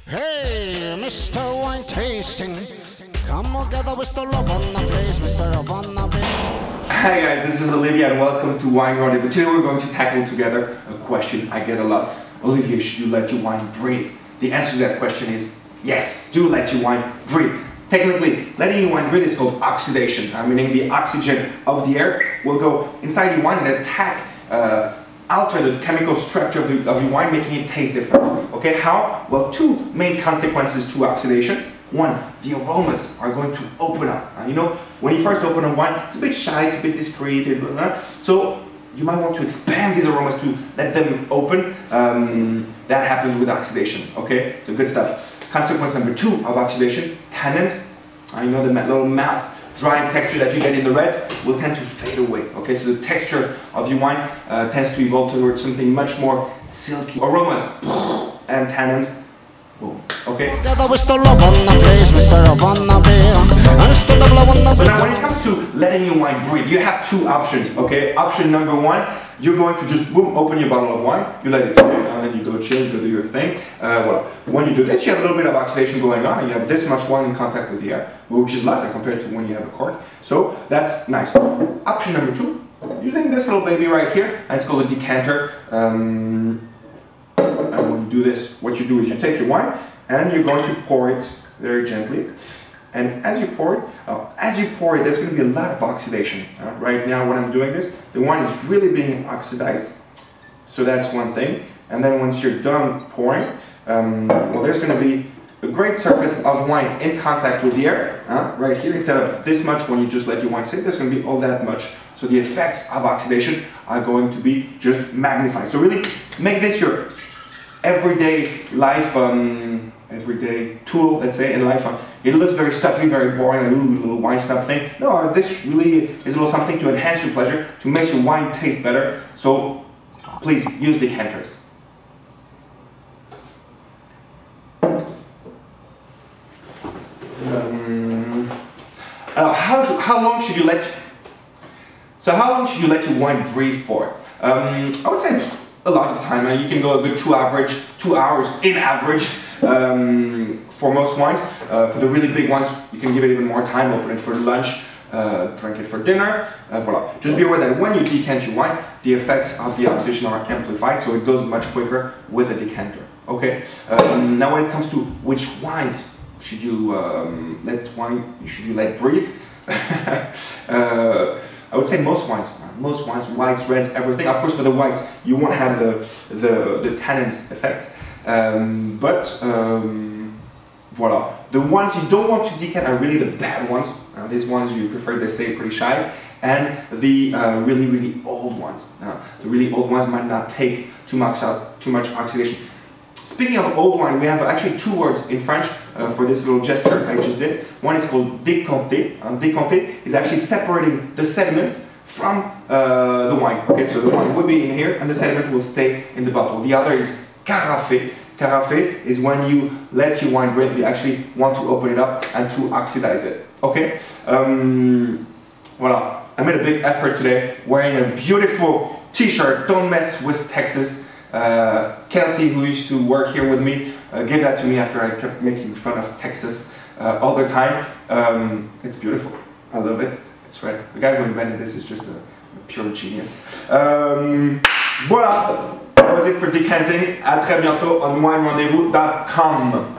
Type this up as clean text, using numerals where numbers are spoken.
Hey, Mr. Wine Tasting, come together with the love on the place, Mr. Love on the place. Hi guys, this is Olivia and welcome to Wine Rendez-Vous. Today we're going to tackle together a question I get a lot. Olivia, should you let your wine breathe? The answer to that question is yes, do let your wine breathe. Technically, letting your wine breathe is called oxidation, meaning the oxygen of the air will go inside your wine and attack, alter the chemical structure of your wine, making it taste different. Okay, how? Well, two main consequences to oxidation. One, the aromas are going to open up. You know, when you first open a wine, it's a bit shy, it's a bit discreet, so you might want to expand these aromas to let them open. That happens with oxidation, okay? So good stuff. Consequence number two of oxidation, tannins. You know, the little mouth dry texture that you get in the reds will tend to fade away, okay? So the texture of your wine tends to evolve towards something much more silky. Aromas and tannins, boom, okay? But now when it comes to letting your wine breathe, you have two options, okay? Option number one, you're going to just boom, open your bottle of wine, you let it sit, and then you go chill, you go do your thing. Well, when you do this, you have a little bit of oxidation going on, and you have this much wine in contact with the air, which is lighter compared to when you have a cork. So that's nice. Option number two, using this little baby right here, and it's called a decanter. And when you do this, what you do is you take your wine, and you're going to pour it very gently. And as you pour it, there's going to be a lot of oxidation. Right now, when I'm doing this, the wine is really being oxidized. So that's one thing. And then once you're done pouring, well, there's going to be a great surface of wine in contact with the air. Right here, instead of this much when you just let your wine sit, there's going to be all that much. So the effects of oxidation are going to be just magnified. So really, make this your everyday life, everyday tool, let's say, in life. It looks very stuffy, very boring, like, ooh, little wine stuff thing. No, this really is a little something to enhance your pleasure, to make your wine taste better. So please use decanters. How long should you let? So how long should you let your wine breathe for? I would say a lot of time. You can go a good 2 hours in average. For most wines. For the really big ones, you can give it even more time, open it for lunch, drink it for dinner, voila. Just be aware that when you decant your wine, the effects of the oxidation are amplified, so it goes much quicker with a decanter, okay? Now when it comes to which wines should you let breathe, I would say most wines, whites, reds, everything. Of course, for the whites, you won't have the tannins effect. Voila. The ones you don't want to decant are really the bad ones. These ones you prefer they stay pretty shy. And the really, really old ones. The really old ones might not take too much oxidation. Speaking of old wine, we have actually two words in French for this little gesture I just did. One is called décanter. Décanter is actually separating the sediment from the wine. Okay, so the wine will be in here and the sediment will stay in the bottle. The other is carafe. Carafe is when you let your wine breathe, you actually want to open it up and to oxidize it. Okay? Voila. I made a big effort today wearing a beautiful t-shirt, Don't Mess with Texas. Kelsey, who used to work here with me, gave that to me after I kept making fun of Texas all the time. It's beautiful. I love it. It's red. The guy who invented this is just a pure genius. Voila. That was it for decanting. À très bientôt on winerendezvous.com.